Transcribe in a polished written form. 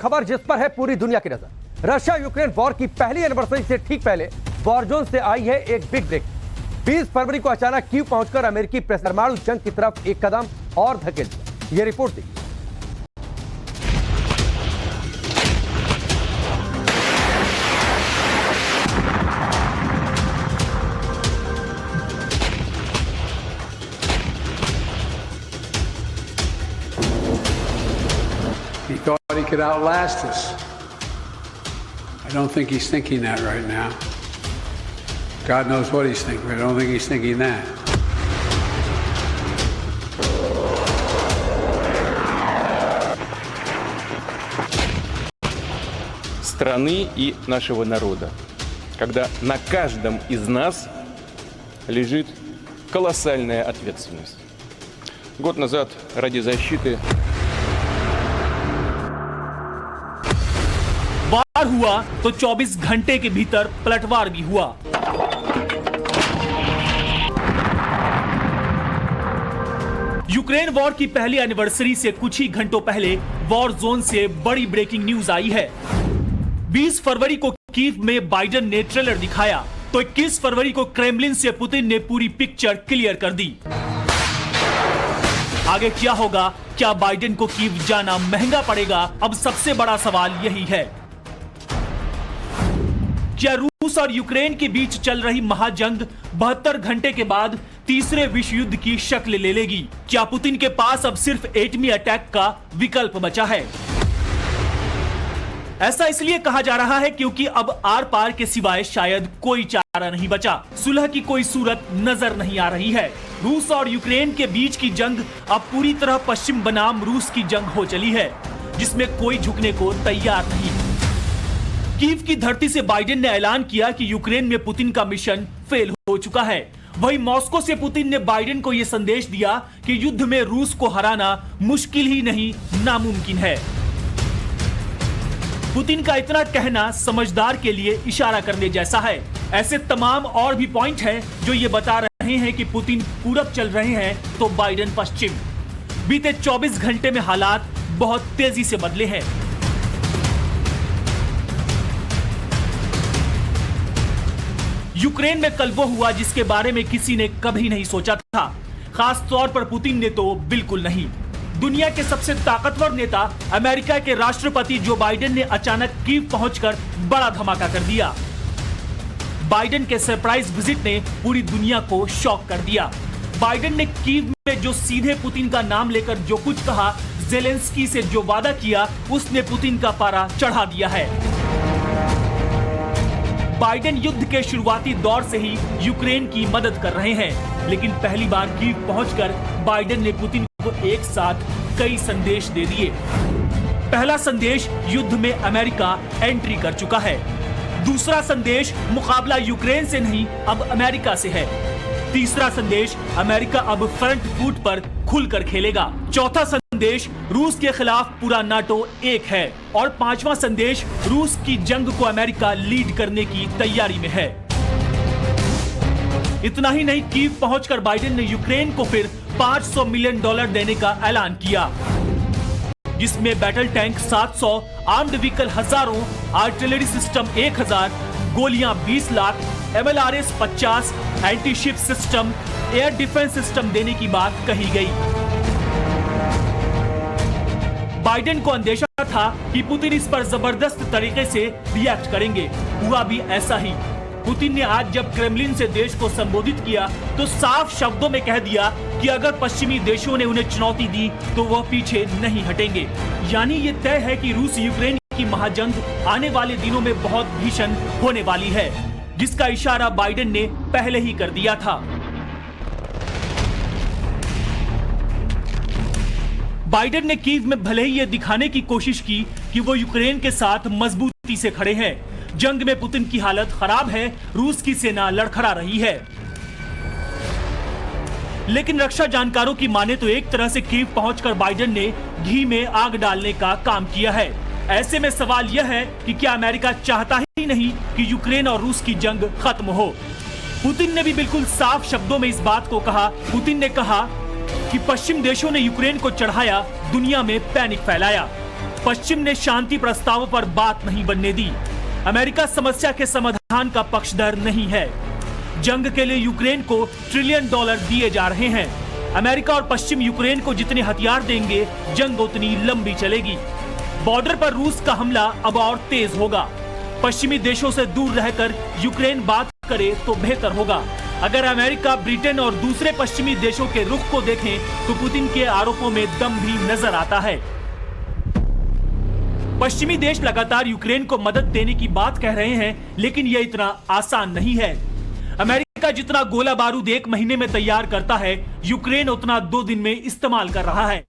खबर जिस पर है पूरी दुनिया की नजर। रशिया यूक्रेन वॉर की पहली एनिवर्सरी से ठीक पहले वॉर जोन से आई है एक बिग ब्रेक। 20 फरवरी को अचानक कीव पहुंचकर अमेरिकी परमाणु जंग की तरफ एक कदम और धकेल दिया। यह रिपोर्ट देखिए। He thought he could outlast us. I don't think he's thinking that right now. God knows what he's thinking, but I don't think he's thinking that. Страны и нашего народа, когда на каждом из нас лежит колоссальная ответственность. Год назад ради защиты वार हुआ तो 24 घंटे के भीतर पलटवार भी हुआ। यूक्रेन वॉर की पहली एनिवर्सरी से कुछ ही घंटों पहले वॉर जोन से बड़ी ब्रेकिंग न्यूज आई है। 20 फरवरी को कीव में बाइडेन ने ट्रेलर दिखाया तो 21 फरवरी को क्रेमलिन से पुतिन ने पूरी पिक्चर क्लियर कर दी। आगे क्या होगा? क्या बाइडेन को कीव जाना महंगा पड़ेगा? अब सबसे बड़ा सवाल यही है, क्या रूस और यूक्रेन के बीच चल रही महाजंग 72 घंटे के बाद तीसरे विश्व युद्ध की शक्ल ले लेगी? क्या पुतिन के पास अब सिर्फ एटमी अटैक का विकल्प बचा है? ऐसा इसलिए कहा जा रहा है क्योंकि अब आर पार के सिवाय शायद कोई चारा नहीं बचा। सुलह की कोई सूरत नजर नहीं आ रही है। रूस और यूक्रेन के बीच की जंग अब पूरी तरह पश्चिम बनाम रूस की जंग हो चली है, जिसमें कोई झुकने को तैयार नहीं। कीव की धरती से बाइडेन ने ऐलान किया कि यूक्रेन में पुतिन का मिशन फेल हो चुका है। वहीं मॉस्को से पुतिन ने बाइडेन को यह संदेश दिया कि युद्ध में रूस को हराना मुश्किल ही नहीं, नामुमकिन है। पुतिन का इतना कहना समझदार के लिए इशारा करने जैसा है। ऐसे तमाम और भी पॉइंट हैं जो ये बता रहे हैं कि पुतिन पूरब चल रहे हैं तो बाइडेन पश्चिम। बीते 24 घंटे में हालात बहुत तेजी से बदले हैं। यूक्रेन में कल वो हुआ जिसके बारे में किसी ने कभी नहीं सोचा था, खास तौर पर पुतिन ने तो बिल्कुल नहीं। दुनिया के सबसे ताकतवर नेता अमेरिका के राष्ट्रपति जो बाइडेन ने अचानक कीव पहुंचकर बड़ा धमाका कर दिया। बाइडेन के सरप्राइज विजिट ने पूरी दुनिया को शॉक कर दिया। बाइडेन ने कीव में जो सीधे पुतिन का नाम लेकर जो कुछ कहा, जेलेंस्की से जो वादा किया, उसने पुतिन का पारा चढ़ा दिया है। बाइडेन युद्ध के शुरुआती दौर से ही यूक्रेन की मदद कर रहे हैं, लेकिन पहली बार कीव पहुंचकर बाइडेन ने पुतिन को एक साथ कई संदेश दे दिए। पहला संदेश, युद्ध में अमेरिका एंट्री कर चुका है। दूसरा संदेश, मुकाबला यूक्रेन से नहीं अब अमेरिका से है। तीसरा संदेश, अमेरिका अब फ्रंट फुट पर खुलकर खेलेगा। चौथा संदेश, रूस के खिलाफ पूरा नाटो एक है। और पांचवा संदेश, रूस की जंग को अमेरिका लीड करने की तैयारी में है। इतना ही नहीं, कीव पहुंचकर बाइडेन ने यूक्रेन को फिर $500 मिलियन देने का ऐलान किया, जिसमें बैटल टैंक 700, आर्म्ड व्हीकल हजारों, आर्टिलरी सिस्टम 1000, गोलियां 20 lakh, MLRS 50, anti ship system, air defence system देने की बात कही गई। बाइडेन को अंदेशा था कि पुतिन इस पर जबरदस्त तरीके से रिएक्ट करेंगे। हुआ भी ऐसा ही। पुतिन ने आज जब क्रेमलिन से देश को संबोधित किया तो साफ शब्दों में कह दिया कि अगर पश्चिमी देशों ने उन्हें चुनौती दी तो वह पीछे नहीं हटेंगे। यानी ये तय है कि रूस यूक्रेन की महाजंग आने वाले दिनों में बहुत भीषण होने वाली है, जिसका इशारा बाइडेन ने पहले ही कर दिया था। बाइडेन ने कीव में भले ही यह दिखाने की कोशिश की कि वो यूक्रेन के साथ मजबूती से खड़े हैं। जंग में पुतिन की हालत खराब है, रूस की सेना लड़खड़ा रही है। लेकिन रक्षा जानकारों की माने तो एक तरह से कीव पहुंचकर बाइडेन ने घी में आग डालने का काम किया है। ऐसे में सवाल यह है कि क्या अमेरिका चाहता ही नहीं कि यूक्रेन और रूस की जंग खत्म हो? पुतिन ने भी बिल्कुल साफ शब्दों में इस बात को कहा। पुतिन ने कहा कि पश्चिम देशों ने यूक्रेन को चढ़ाया, दुनिया में पैनिक फैलाया। पश्चिम ने शांति प्रस्तावों पर बात नहीं बनने दी। अमेरिका समस्या के समाधान का पक्षधर नहीं है। जंग के लिए यूक्रेन को $1 ट्रिलियन दिए जा रहे हैं। अमेरिका और पश्चिम यूक्रेन को जितने हथियार देंगे, जंग उतनी लंबी चलेगी। बॉर्डर पर रूस का हमला अब और तेज होगा। पश्चिमी देशों से दूर रहकर यूक्रेन बात करे तो बेहतर होगा। अगर अमेरिका, ब्रिटेन और दूसरे पश्चिमी देशों के रुख को देखें तो पुतिन के आरोपों में दम भी नजर आता है। पश्चिमी देश लगातार यूक्रेन को मदद देने की बात कह रहे हैं, लेकिन यह इतना आसान नहीं है। अमेरिका जितना गोला बारूद 1 महीने में तैयार करता है, यूक्रेन उतना 2 दिन में इस्तेमाल कर रहा है।